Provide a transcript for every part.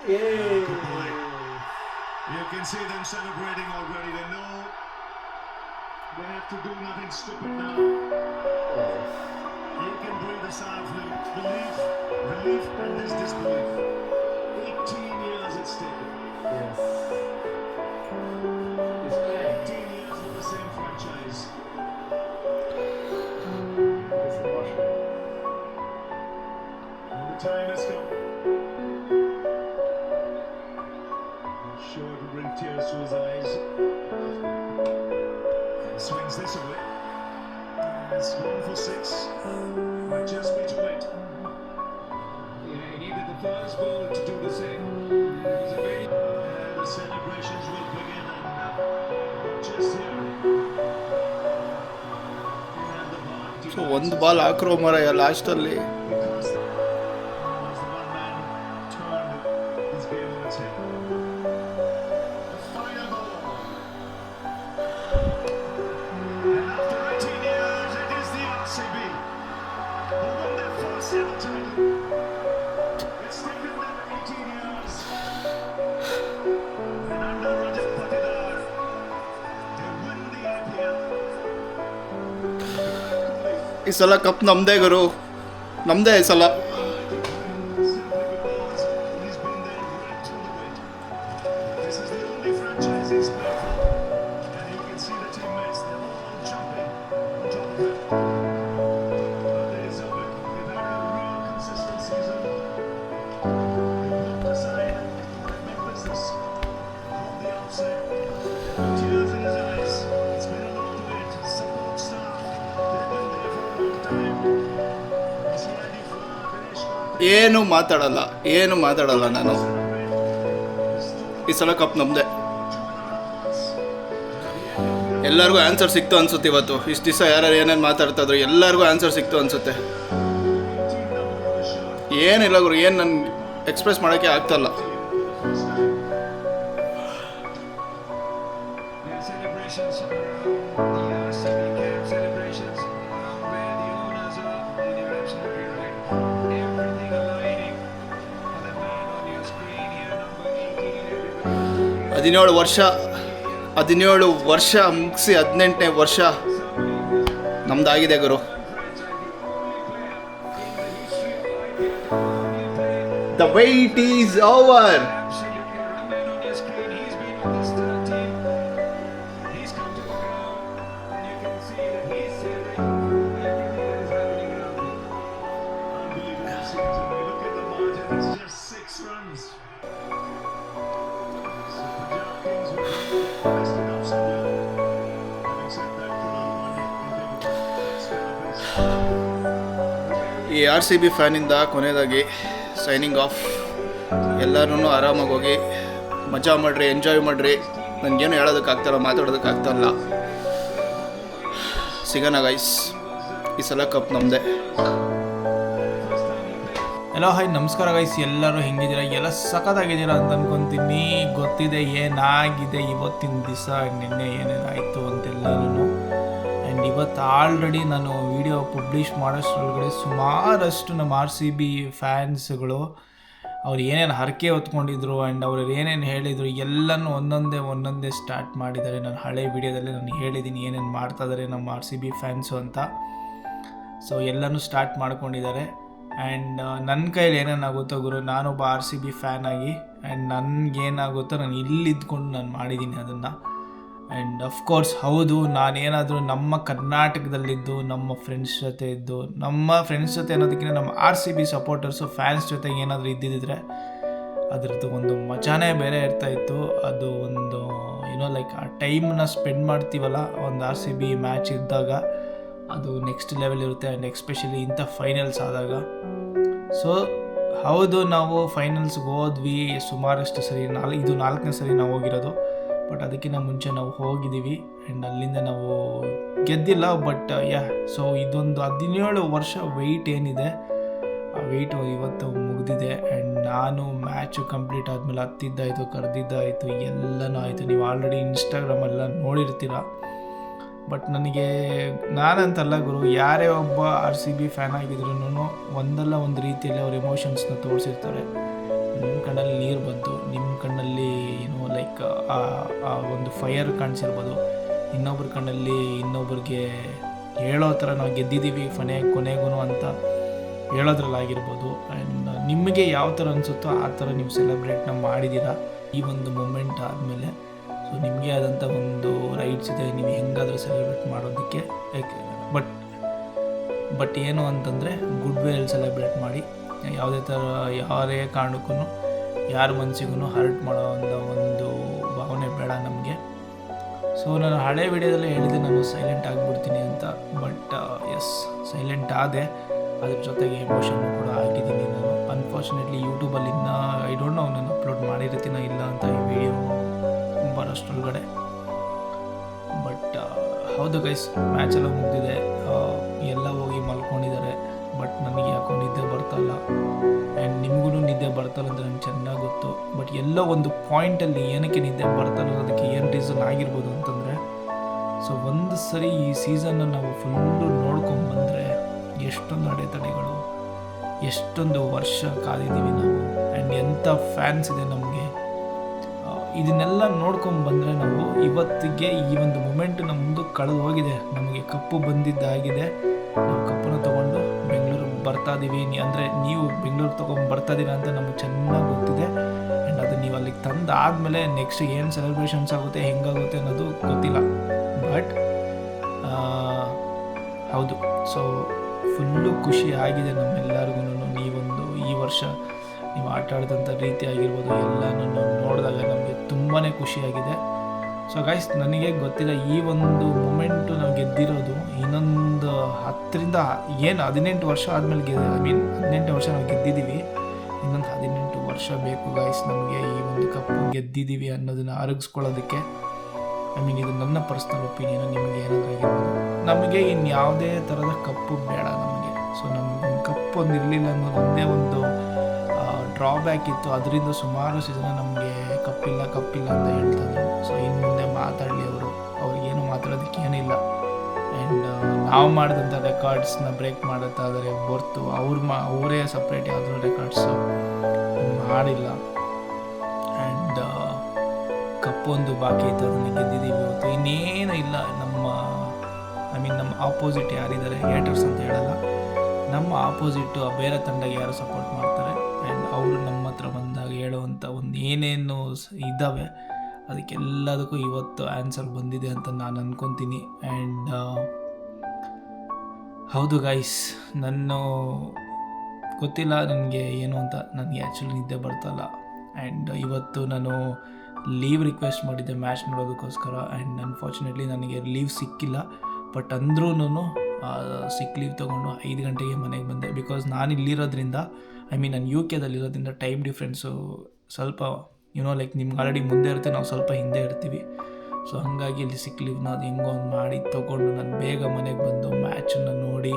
Yay! Good boy. You can see them celebrating already. They know they have to do nothing stupid now. Oh, You can breathe a sigh of relief, and this disbelief. 18 years at stake. yes. He's crying. 18 years with the same franchise. It's emotional. And the time has come. I'm sure to bring tears to his eyes. And swings this away. It's gone for 6. Might just be too late. Yeah, he needed the first ball to do the same. It was a very, the celebrations will begin and just here. And the ball. So ಒಂದು ball ಹಾಕ್ರೋ ಮರಯ್ಯ ಲಾಸ್ಟಲ್ಲಿ. Because the one man turned his game on its head. The final ball. And after 18 years, it is the RCB who won their first ever title. It's taken them 18 years. And under Rajat Patidar, they win the IPL. ಈ ಸಲ cup ನಮ್ಮದೇ ಗುರು, ನಮ್ಮದೇ ಈ ಸಲ. Simply because he's been there right through the way. This is the only franchise he's played for. And you can see the teammates, they're all jumping on top of him. But they deserve it. They've had a real consistent season. They've looked aside and meant business from the outset. There are tears in his eyes. It's been a long wait. Support staff, they've been there for a long time. He's ready for Ganesh Karthik. ಏನು ಮಾತಾಡಲ್ಲ ನಾನು. ಈ ಸಲ cup ನಮ್ಮದೇ. ಎಲ್ಲರಿಗೂ answer ಸಿಕ್ತು ಅನ್ಸುತ್ತೆ ಇವತ್ತು. ಇಷ್ಟು ದಿವಸ ಯಾರು ಏನೇನು ಮಾತಾಡ್ತಾಯಿದ್ರು ಎಲ್ಲರಿಗೂ ಆನ್ಸರ್ ಸಿಕ್ತು ಅನ್ಸುತ್ತೆ. ಏನಿಲ್ಲ ಗುರು, ಏನು ನನ್ಗೆ ಎಕ್ಸ್ಪ್ರೆಸ್ ಮಾಡೋಕ್ಕೆ ಆಗ್ತಾಯಿಲ್ಲ. Celebrations around the RCB camp, celebrations around where the owners are, and you're absolutely right. Everything aligning for the man on your screen here, number 18. 17 ವರ್ಷ ಮುಗಿಸಿ 18ನೇ ವರ್ಷ ನಮ್ದಾಗಿದೆ ಗುರು. The wait is over. Absolutely right, man on your screen. He's been with this team. He's come to the ground, and you can see that he's celebrating everything that is happening around him. Unbelievable season. We look at the margin, it's just 6 runs. So Punjab Kings will messed it up somewhere. Having said that, Kunal Pandya can take it. That's kind of ಈ RCB ಫ್ಯಾನಿಂದ ಕೊನೆಯದಾಗಿ signing off. ಎಲ್ಲರೂ ಆರಾಮಾಗಿ ಹೋಗಿ ಮಜಾ ಮಾಡಿರಿ, enjoy ಮಾಡಿರಿ. ನನಗೇನು ಹೇಳೋದಕ್ಕಾಗ್ತಾಯಿಲ್ಲ, ಮಾತಾಡೋದಕ್ಕಾಗ್ತಾಯಿಲ್ಲ. ಸಿಗೋಣ ಗೈಸ್, ಈ ಸಲ ಕಪ್ ನಮ್ಮದೇ. ಹಲೋ ಹಾಯ್ ನಮಸ್ಕಾರ ಗೈಸ್, ಎಲ್ಲರೂ ಹೆಂಗಿದ್ದೀರಾ? ಎಲ್ಲ ಸಖತ್ತಾಗಿದ್ದೀರಾ ಅಂತ ಅನ್ಕೊತೀನಿ. ಗೊತ್ತಿದೆ ಏನಾಗಿದೆ ಇವತ್ತಿನ ದಿವಸ, ನಿನ್ನೆ ಏನೇನಾಯಿತು ಅಂತೆಲ್ಲರೂ. ಆ್ಯಂಡ್ ಇವತ್ತು ಆಲ್ರೆಡಿ ನಾನು ವಿಡಿಯೋ ಪಬ್ಲಿಷ್ ಮಾಡೋಷ್ಟರೊಳಗಡೆ ಸುಮಾರಷ್ಟು ನಮ್ಮ RCB ಫ್ಯಾನ್ಸ್ಗಳು ಅವ್ರು ಏನೇನು ಹರಕೆ ಹೊತ್ಕೊಂಡಿದ್ರು ಆ್ಯಂಡ್ ಅವ್ರು ಏನೇನು ಹೇಳಿದರು ಎಲ್ಲನೂ ಒಂದೊಂದೇ ಸ್ಟಾರ್ಟ್ ಮಾಡಿದ್ದಾರೆ. ನಾನು ಹಳೆ ವಿಡಿಯೋದಲ್ಲೇ ನಾನು ಹೇಳಿದ್ದೀನಿ ಏನೇನು ಮಾಡ್ತಾಯಿದ್ದಾರೆ ನಮ್ಮ RCB ಫ್ಯಾನ್ಸು ಅಂತ. ಸೊ ಎಲ್ಲನೂ ಸ್ಟಾರ್ಟ್ ಮಾಡ್ಕೊಂಡಿದ್ದಾರೆ. ಆ್ಯಂಡ್ ನನ್ನ ಕೈಲಿ ಏನೇನಾಗುತ್ತೋ ಗುರು, ನಾನೊಬ್ಬ RCB ಫ್ಯಾನ್ ಆಗಿ ಆ್ಯಂಡ್ ನನಗೇನಾಗುತ್ತೋ ನಾನು ಇಲ್ಲಿದ್ಕೊಂಡು ನಾನು ಮಾಡಿದ್ದೀನಿ ಅದನ್ನು. ಆ್ಯಂಡ್ ಅಫ್ಕೋರ್ಸ್ ಹೌದು, ನಾನೇನಾದರೂ ನಮ್ಮ ಕರ್ನಾಟಕದಲ್ಲಿದ್ದು ನಮ್ಮ ಫ್ರೆಂಡ್ಸ್ ಜೊತೆ ಇದ್ದು, ನಮ್ಮ ಫ್ರೆಂಡ್ಸ್ ಜೊತೆ ಅನ್ನೋದಕ್ಕಿಂತ ನಮ್ಮ RCB ಸಪೋರ್ಟರ್ಸು ಫ್ಯಾನ್ಸ್ ಜೊತೆಗೆ ಏನಾದರೂ ಇದ್ದಿದ್ದರೆ ಅದರದ್ದು ಒಂದು ಮಜಾನೇ ಬೇರೆ ಇರ್ತಾಯಿತ್ತು. ಅದು ಒಂದು ಲೈಕ್ ಆ ಟೈಮನ್ನ ಸ್ಪೆಂಡ್ ಮಾಡ್ತೀವಲ್ಲ ಒಂದು RCB ಮ್ಯಾಚ್ ಇದ್ದಾಗ, ಅದು ನೆಕ್ಸ್ಟ್ ಲೆವೆಲ್ ಇರುತ್ತೆ. ಆ್ಯಂಡ್ ಎಸ್ಪೆಷಲಿ ಇಂಥ ಫೈನಲ್ಸ್ ಆದಾಗ. ಸೊ ಹೌದು, ನಾವು ಫೈನಲ್ಸ್ಗೆ ಹೋದ್ವಿ ಸುಮಾರಷ್ಟು ಸರಿ. ಇದು 4ನೇ ಸರಿ ನಾವು ಹೋಗಿರೋದು. ಬಟ್ ಅದಕ್ಕಿಂತ ಮುಂಚೆ ನಾವು ಹೋಗಿದ್ದೀವಿ ಆ್ಯಂಡ್ ಅಲ್ಲಿಂದ ನಾವು ಗೆದ್ದಿಲ್ಲ. ಬಟ್ ಸೊ ಇದೊಂದು 17 ವರ್ಷ ವೆಯ್ಟ್ ಏನಿದೆ, ಆ ವೆಯ್ಟು ಇವತ್ತು ಮುಗಿದಿದೆ. ಆ್ಯಂಡ್ ನಾನು ಮ್ಯಾಚು ಕಂಪ್ಲೀಟ್ ಆದಮೇಲೆ ಹತ್ತಿದ್ದಾಯಿತು, ಕರೆದಿದ್ದಾಯಿತು, ಎಲ್ಲನೂ ಆಯಿತು. ನೀವು ಆಲ್ರೆಡಿ ಇನ್ಸ್ಟಾಗ್ರಾಮೆಲ್ಲ ನೋಡಿರ್ತೀರ. ಬಟ್ ನನಗೆ ನಾನಂತಲ್ಲ ಗುರು, ಯಾರೇ ಒಬ್ಬ RCB ಫ್ಯಾನ್ ಆಗಿದ್ರೂ ಒಂದಲ್ಲ ಒಂದು ರೀತಿಯಲ್ಲಿ ಅವ್ರ ಎಮೋಷನ್ಸ್ನ ತೋರಿಸಿರ್ತಾರೆ. ನಿಮ್ಮ ಕಣ್ಣಲ್ಲಿ ನೀರು ಬಂತು, ನಿಮ್ಮ ಕಣ್ಣಲ್ಲಿ ಲೈಕ್ ಆ ಒಂದು ಫೈರ್ ಕಾಣಿಸಿರ್ಬೋದು, ಇನ್ನೊಬ್ರ ಕಣ್ಣಲ್ಲಿ ಇನ್ನೊಬ್ರಿಗೆ ಹೇಳೋ ಥರ ನಾವು ಗೆದ್ದಿದ್ದೀವಿ ಕೊನೆಗೂ ಅಂತ ಹೇಳೋದ್ರಲ್ಲಾಗಿರ್ಬೋದು. ಆ್ಯಂಡ್ ನಿಮಗೆ ಯಾವ ಥರ ಅನಿಸುತ್ತೋ ಆ ಥರ ನೀವು ಸೆಲೆಬ್ರೇಟ್ನ ಮಾಡಿದ್ದೀರಾ ಈ ಒಂದು ಮೂಮೆಂಟ್ ಆದಮೇಲೆ. ಸೊ ನಿಮಗೆ ಆದಂಥ ಒಂದು ರೈಟ್ಸ್ ಇದೆ, ನೀವು ಹೆಂಗಾದರೂ ಸೆಲೆಬ್ರೇಟ್ ಮಾಡೋದಕ್ಕೆ. ಬಟ್ ಏನು ಅಂತಂದರೆ ಗುಡ್ ವೇಯಲ್ಲಿ ಸೆಲೆಬ್ರೇಟ್ ಮಾಡಿ, ಯಾವುದೇ ಕಾರಣಕ್ಕೂ ಯಾರ ಮನಸ್ಸಿಗೂ ಹರ್ಟ್ ಮಾಡೋ ಒಂದು ಭಾವನೆ ಬೇಡ ನಮಗೆ. ಸೊ ನಾನು ಹಳೆ ವಿಡಿಯೋದಲ್ಲೇ ಹೇಳಿದೆ ನಾನು ಸೈಲೆಂಟ್ ಆಗಿಬಿಡ್ತೀನಿ ಅಂತ, ಬಟ್ ಎಸ್ ಸೈಲೆಂಟ್ ಆದೆ. ಅದ್ರ ಜೊತೆಗೆ ಎಮೋಷನ್ನು ಕೂಡ ಆಗಿದ್ದೀನಿ ನಾನು. ಅನ್ಫಾರ್ಚುನೇಟ್ಲಿ ಯೂಟ್ಯೂಬಲ್ಲಿ ಐ ಡೋಂಟ್ ನೋ ನಾನು ಅಪ್ಲೋಡ್ ಮಾಡಿರ್ತೀನೋ ಇಲ್ಲ ಅಂತ ಈ ವಿಡಿಯೋ ಬರೋಷ್ಟರೊಳಗಡೆ. ಬಟ್ ಹೌದು ಗೈಸ್, ಮ್ಯಾಚೆಲ್ಲ ಮುಗಿದಿದೆ, ಎಲ್ಲ ಹೋಗಿ ಮಲ್ಕೊಂಡಿದ್ದಾರೆ. ಬಟ್ ನನಗೆ ಯಾಕೋ ನಿದ್ದೆ ಬರ್ತಾಯಿಲ್ಲ, ಆ್ಯಂಡ್ ನಿಮಗೂ ನಿದ್ದೆ ಬರ್ತಾಯಿಲ್ಲ ಅಂತ ನನಗೆ ಚೆನ್ನಾಗಿ ಗೊತ್ತು. ಬಟ್ ಎಲ್ಲೋ ಒಂದು ಪಾಯಿಂಟಲ್ಲಿ ಏನಕ್ಕೆ ನಿದ್ದೆ ಬರ್ತಾಯಿಲ್ಲ ಅನ್ನೋದಕ್ಕೆ ಏನು ರೀಸನ್ ಆಗಿರ್ಬೋದು ಅಂತಂದರೆ, ಸೊ ಒಂದು ಸರಿ ಈ ಸೀಸನ್ನ ನಾವು ಫುಲ್ಲು ನೋಡ್ಕೊಂಬಂದರೆ ಎಷ್ಟೊಂದು ಅಡೆತಡೆಗಳು, ಎಷ್ಟೊಂದು ವರ್ಷ ಕಾದಿದ್ದೀವಿ ನಾವು, ಆ್ಯಂಡ್ ಎಂಥ ಫ್ಯಾನ್ಸ್ ಇದೆ ನಮಗೆ. ಇದನ್ನೆಲ್ಲ ನೋಡ್ಕೊಂಬಂದರೆ ನಾವು ಇವತ್ತಿಗೆ ಈ ಒಂದು ಮೂಮೆಂಟ್ ನಮ್ಮ ಮುಂದಕ್ಕೆ ಕಳೆದು ಹೋಗಿದೆ. ನಮಗೆ ಕಪ್ಪು ಬಂದಿದ್ದಾಗಿದೆ, ನಾವು ಕಪ್ಪನ್ನು ತೊಗೊಂಡು ಬೆಂಗಳೂರಿಗೆ ಬರ್ತಾಯಿದ್ದೀವಿ. ಅಂದರೆ ನೀವು ಬೆಂಗಳೂರಿಗೆ ತೊಗೊಂಡು ಬರ್ತಾಯಿದ್ದೀರಾ ಅಂತ ನಮಗೆ ಚೆನ್ನಾಗಿ ಗೊತ್ತಿದೆ. ಆ್ಯಂಡ್ ಅದು ನೀವು ಅಲ್ಲಿಗೆ ತಂದು ಆದಮೇಲೆ ನೆಕ್ಸ್ಟ್ ಏನು ಸೆಲೆಬ್ರೇಷನ್ಸ್ ಆಗುತ್ತೆ, ಹೆಂಗಾಗುತ್ತೆ ಅನ್ನೋದು ಗೊತ್ತಿಲ್ಲ. ಬಟ್ ಹೌದು, ಸೊ ಫುಲ್ಲು ಖುಷಿ ಆಗಿದೆ ನಮ್ಮೆಲ್ಲರಿಗೂ. ಈ ವರ್ಷ ನೀವು ಆಟ ಆಡಿದಂಥ ರೀತಿ ಆಗಿರ್ಬೋದು ಎಲ್ಲನೂ ನೋಡಿದಾಗ ನಮಗೆ ತುಂಬಾ ಖುಷಿಯಾಗಿದೆ. ಸೊ ಗೈಸ್, ನನಗೆ ಗೊತ್ತಿಲ್ಲ ಈ ಒಂದು ಮೂಮೆಂಟು ನಾವು ಗೆದ್ದಿರೋದು ಇನ್ನೊಂದು 18 ವರ್ಷ ಆದಮೇಲೆ 18 ವರ್ಷ ನಾವು ಗೆದ್ದಿದ್ದೀವಿ. ಇನ್ನೊಂದು 18 ವರ್ಷ ಬೇಕು ಗೈಸ್ ನಮಗೆ ಈ ಒಂದು ಕಪ್ಪು ಗೆದ್ದಿದ್ದೀವಿ ಅನ್ನೋದನ್ನು ಅರಗಿಸ್ಕೊಳ್ಳೋದಕ್ಕೆ. ಇದು ನನ್ನ ಪರ್ಸ್ನಲ್ ಒಪಿನಿಯನ್, ನಿಮಗೆ ಏನಾದರೂ ಆಗಿರ್ಬೋದು. ನಮಗೆ ಇನ್ಯಾವುದೇ ಥರದ ಕಪ್ಪು ಬೇಡ ನಮಗೆ. ಸೊ ನಮಗೆ ಕಪ್ಪು ಒಂದು ಇರಲಿಲ್ಲ ಅನ್ನೋದು ಒಂದೇ ಒಂದು ಡ್ರಾಬ್ಯಾಕ್ ಇತ್ತು. ಅದರಿಂದ ಸುಮಾರು ಸೀಸನ್ ನಮಗೆ ಕಪ್ಪಿಲ್ಲ ಅಂತ ಹೇಳ್ತಾಯಿದ್ರು. ಸೊ ಇನ್ನು ಮುಂದೆ ಮಾತಾಡಲಿ ಅವ್ರಿಗೇನು ಮಾತಾಡೋದಕ್ಕೆ ಏನಿಲ್ಲ. ಆ್ಯಂಡ್ ನಾವು ಮಾಡಿದಂಥ ರೆಕಾರ್ಡ್ಸ್ನ ಬ್ರೇಕ್ ಮಾಡುತ್ತಾದರೆ ಹೊರ್ತು ಅವರೇ ಸಪ್ರೇಟ್ ಯಾವುದೂ ರೆಕಾರ್ಡ್ಸು ಮಾಡಿಲ್ಲ. ಆ್ಯಂಡ್ ಕಪ್ಪು ಒಂದು ಬಾಕಿ ಇತ್ತು, ಅದನ್ನು ಗೆದ್ದಿದ್ದೀವಿ ಇವತ್ತು. ಇನ್ನೇನು ಇಲ್ಲ. ನಮ್ಮ ಆಪೋಸಿಟ್ ಯಾರಿದ್ದಾರೆ, ಹೇಟರ್ಸ್ ಅಂತ ಹೇಳಲ್ಲ, ನಮ್ಮ ಆಪೋಸಿಟ್ಟು ಬೇರೆ ತಂಡಗೆ ಯಾರು ಸಪೋರ್ಟ್ ಮಾಡ್ತಾರೆ ಆ್ಯಂಡ್ ಅವರು ನಮ್ಮ ಹತ್ರ ಬಂದಾಗ ಹೇಳುವಂಥ ಒಂದು ಏನೇನು ಇದ್ದಾವೆ ಅದಕ್ಕೆಲ್ಲದಕ್ಕೂ ಇವತ್ತು ಆನ್ಸರ್ ಬಂದಿದೆ ಅಂತ ನಾನು ಅಂದ್ಕೊತೀನಿ. ಆ್ಯಂಡ್ ಹೌದು ಗೈಸ್, ಗೊತ್ತಿಲ್ಲ ನನಗೆ ಏನು ಅಂತ. ನನಗೆ ಆ್ಯಕ್ಚುಲಿ ನಿದ್ದೆ ಬರ್ತಾಯಿಲ್ಲ. ಆ್ಯಂಡ್ ಇವತ್ತು ನಾನು ಲೀವ್ ರಿಕ್ವೆಸ್ಟ್ ಮಾಡಿದ್ದೆ ಮ್ಯಾಚ್ ನೋಡೋದಕ್ಕೋಸ್ಕರ. ಆ್ಯಂಡ್ ಅನ್ಫಾರ್ಚುನೇಟ್ಲಿ ನನಗೆ ಲೀವ್ ಸಿಕ್ಕಿಲ್ಲ. ಬಟ್ ಅಂದ್ರೂ ಸಿಕ್ ಲೀವ್ ತೊಗೊಂಡು 5 ಗಂಟೆಗೆ ಮನೆಗೆ ಬಂದೆ. ಬಿಕಾಸ್ ನಾನು ಇಲ್ಲಿರೋದ್ರಿಂದ ನಾನು UK-ದಲ್ಲಿರೋದ್ರಿಂದ ಟೈಮ್ ಡಿಫ್ರೆನ್ಸು ಸ್ವಲ್ಪ ಲೈಕ್ ನಿಮ್ಗೆ ಆಲ್ರೆಡಿ ಮುಂದೆ ಇರುತ್ತೆ, ನಾವು ಸ್ವಲ್ಪ ಹಿಂದೆ ಇರ್ತೀವಿ. ಸೊ ಹಾಗಾಗಿ ಇಲ್ಲಿ ಸಿಕ್ ಲೀವ್ನ ಅದು ಹೆಂಗೋ ಒಂದು ಮಾಡಿ ತೊಗೊಂಡು ನಾನು ಬೇಗ ಮನೆಗೆ ಬಂದು ಮ್ಯಾಚನ್ನು ನೋಡಿ.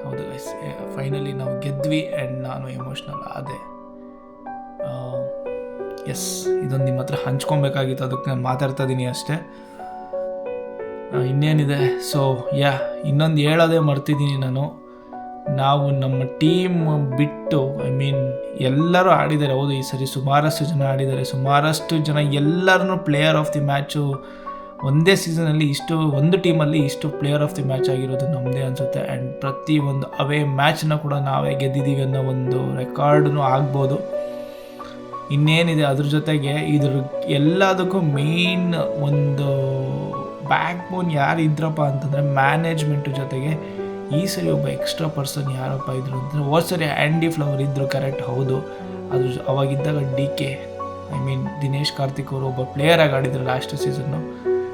ಹೌದು ಗೈಸ್, ಫೈನಲಿ ನಾವು ಗೆದ್ವಿ ಆ್ಯಂಡ್ ನಾನು ಎಮೋಷ್ನಲ್ ಆದೆ. ಎಸ್, ಇದೊಂದು ನಿಮ್ಮ ಹತ್ರ ಹಂಚ್ಕೊಬೇಕಾಗಿತ್ತು, ಅದಕ್ಕೆ ನಾನು ಮಾತಾಡ್ತಾ ಇದ್ದೀನಿ ಅಷ್ಟೇ. ಇನ್ನೇನಿದೆ. ಸೊ ಇನ್ನೊಂದು ಹೇಳೋದೇ ಮರ್ತಿದ್ದೀನಿ ನಾನು. ನಾವು ನಮ್ಮ ಟೀಮ್ ಬಿಟ್ಟು ಎಲ್ಲರೂ ಆಡಿದ್ದಾರೆ. ಹೌದು, ಈ ಸರಿ ಸುಮಾರಷ್ಟು ಜನ ಆಡಿದ್ದಾರೆ. ಸುಮಾರಷ್ಟು ಜನ ಎಲ್ಲರೂ ಪ್ಲೇಯರ್ ಆಫ್ ದಿ ಮ್ಯಾಚು ಒಂದೇ ಸೀಸನಲ್ಲಿ ಒಂದು ಟೀಮಲ್ಲಿ ಇಷ್ಟು ಪ್ಲೇಯರ್ ಆಫ್ ದಿ ಮ್ಯಾಚ್ ಆಗಿರೋದು ನಮ್ಮದೇ ಅನಿಸುತ್ತೆ. ಆ್ಯಂಡ್ ಪ್ರತಿ ಒಂದು ಅವೇ ಮ್ಯಾಚನ್ನ ಕೂಡ ನಾವೇ ಗೆದ್ದಿದ್ದೀವಿ ಅನ್ನೋ ಒಂದು ರೆಕಾರ್ಡೂ ಆಗ್ಬೋದು. ಇನ್ನೇನಿದೆ, ಅದ್ರ ಜೊತೆಗೆ ಎಲ್ಲದಕ್ಕೂ ಮೇನ್ ಒಂದು ಬ್ಯಾಕ್ ಬೋನ್ ಯಾರು ಇದ್ರಪ್ಪ ಅಂತಂದರೆ ಮ್ಯಾನೇಜ್ಮೆಂಟು ಜೊತೆಗೆ ಈ ಸರಿ ಒಬ್ಬ ಎಕ್ಸ್ಟ್ರಾ ಪರ್ಸನ್ ಯಾರಪ್ಪ ಇದ್ರು ಅಂತಂದರೆ, ಹೋದ ಸರಿ ಆ್ಯಂಡಿ ಫ್ಲವರ್ ಇದ್ದರು, ಕರೆಕ್ಟ್, ಹೌದು. ಅವಾಗಿದ್ದಾಗ DK ದಿನೇಶ್ ಕಾರ್ತಿಕ್ ಅವರು ಒಬ್ಬ ಪ್ಲೇಯರಾಗಿ ಆಡಿದ್ರು ಲಾಸ್ಟ್ ಸೀಸನ್ನು.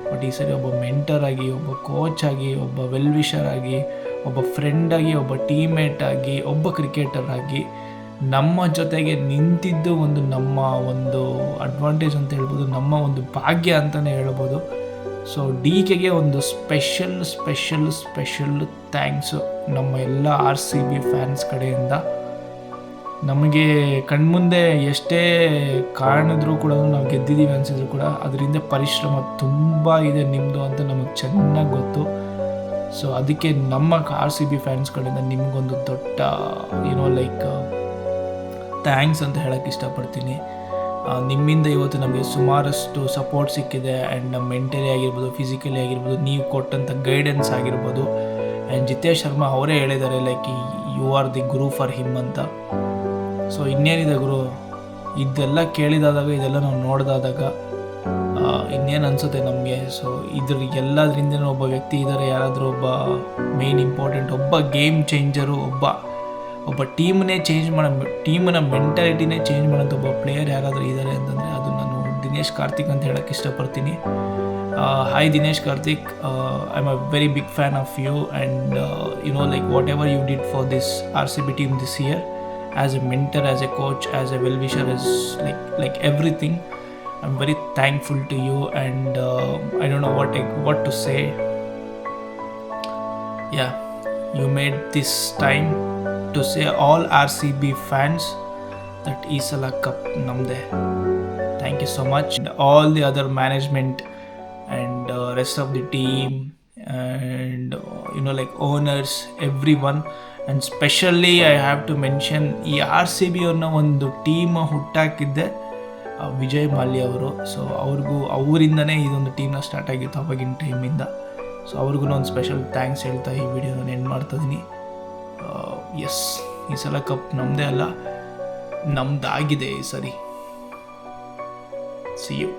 ಬಟ್ ಈ ಸರಿ ಒಬ್ಬ ಮೆಂಟರಾಗಿ, ಒಬ್ಬ ಕೋಚ್ ಆಗಿ, ಒಬ್ಬ ವೆಲ್ವಿಷರ್ ಆಗಿ, ಒಬ್ಬ ಫ್ರೆಂಡಾಗಿ, ಒಬ್ಬ ಟೀಮ್ಮೇಟ್ ಆಗಿ, ಒಬ್ಬ ಕ್ರಿಕೆಟರ್ ಆಗಿ ನಮ್ಮ ಜೊತೆಗೆ ನಿಂತಿದ್ದು ನಮ್ಮ ಒಂದು ಅಡ್ವಾಂಟೇಜ್ ಅಂತ ಹೇಳ್ಬೋದು, ನಮ್ಮ ಒಂದು ಭಾಗ್ಯ ಅಂತಲೇ ಹೇಳ್ಬೋದು. ಸೊ DKಗೆ ಒಂದು ಸ್ಪೆಷಲ್ ಥ್ಯಾಂಕ್ಸು ನಮ್ಮ ಎಲ್ಲ RCB ಫ್ಯಾನ್ಸ್ ಕಡೆಯಿಂದ. ನಮಗೆ ಕಣ್ಮುಂದೆ ಎಷ್ಟೇ ಕಾಣಿದ್ರೂ ಕೂಡ ನಾವು ಗೆದ್ದಿದ್ದೀವಿ ಅನಿಸಿದ್ರು ಕೂಡ ಅದರಿಂದ ಪರಿಶ್ರಮ ತುಂಬ ಇದೆ ನಿಮ್ಮದು ಅಂತ ನಮಗೆ ಚೆನ್ನಾಗಿ ಗೊತ್ತು. ಸೊ ಅದಕ್ಕೆ ನಮ್ಮ RCB ಫ್ಯಾನ್ಸ್ ಕಡೆಯಿಂದ ನಿಮಗೊಂದು ದೊಡ್ಡ ಲೈಕ್ ಥ್ಯಾಂಕ್ಸ್ ಅಂತ ಹೇಳೋಕ್ಕೆ ಇಷ್ಟಪಡ್ತೀನಿ. ನಿಮ್ಮಿಂದ ಇವತ್ತು ನಮಗೆ ಸುಮಾರಷ್ಟು ಸಪೋರ್ಟ್ ಸಿಕ್ಕಿದೆ. ಆ್ಯಂಡ್ ನಮ್ಮ ಮೆಂಟಲಿ ಆಗಿರ್ಬೋದು, ಫಿಸಿಕಲಿ ಆಗಿರ್ಬೋದು, ನೀವು ಕೊಟ್ಟಂಥ ಗೈಡೆನ್ಸ್ ಆಗಿರ್ಬೋದು. ಆ್ಯಂಡ್ ಜಿತೇಶ್ ಶರ್ಮಾ ಅವರೇ ಹೇಳಿದ್ದಾರೆ like you are the guru for him ಅಂತ. ಸೊ ಇನ್ನೇನಿದೆ ಗುರು, ಇದೆಲ್ಲ ಕೇಳಿದಾದಾಗ, ಇದೆಲ್ಲ ನಾವು ನೋಡಿದಾದಾಗ ಇನ್ನೇನು ಅನಿಸುತ್ತೆ ನಮಗೆ. ಸೊ ಇದ್ರ ಎಲ್ಲದರಿಂದ ಒಬ್ಬ ವ್ಯಕ್ತಿ ಇದ್ದಾರೆ, ಯಾರಾದರೂ ಒಬ್ಬ ಮೇನ್ ಇಂಪಾರ್ಟೆಂಟ್, ಒಬ್ಬ ಗೇಮ್ ಚೇಂಜರು, ಒಬ್ಬ ಟೀಮನ್ನೇ ಚೇಂಜ್ ಮಾಡೋ, ಟೀಮನ್ನ ಮೆಂಟಾಲಿಟಿನೇ ಚೇಂಜ್ ಮಾಡೋಂಥ ಒಬ್ಬ ಪ್ಲೇಯರ್ ಯಾರಾದರೂ ಇದ್ದಾರೆ ಅಂತಂದರೆ ಅದು ನಾನು ದಿನೇಶ್ ಕಾರ್ತಿಕ್ ಅಂತ ಹೇಳೋಕ್ಕೆ ಇಷ್ಟಪಡ್ತೀನಿ. Hi Dinesh Karthik, I am a very big fan of you and you know like whatever you did for this RCB team this year, as a mentor, as a coach, as a well wisher, as like everything. I'm very thankful to you and I don't know what to say. Yeah, you made this time to say all RCB fans that ಈ ಸಲ cup ನಮ್ಮದೇ. Thank you so much. And all the other management and rest of the team and you know like owners, everyone. And specially I have to mention ಈ RCB ಅನ್ನೋ ಒಂದು team ಹುಟ್ಟಾಕಿದ್ದೆ Vijay ಮಾಲ್ಯ ಅವರು. So ಅವರಿಂದನೇ ಇದೊಂದು ಟೀಮ್ನ start ಆಗಿತ್ತು ಅವಾಗಿನ ಟೈಮಿಂದ. So ಅವ್ರಿಗೂ ಒಂದು special thanks ಹೇಳ್ತಾ ಈ ವಿಡಿಯೋ ನಾನು ಎಂಡ್ ಮಾಡ್ತಾಯಿದ್ದೀನಿ. ಎಸ್, ಈ ಸಲ ಕಪ್ ನಮ್ಮದೇ ಅಲ್ಲ, ನಮ್ಮದಾಗಿದೆ ಈ ಸರಿ. See you.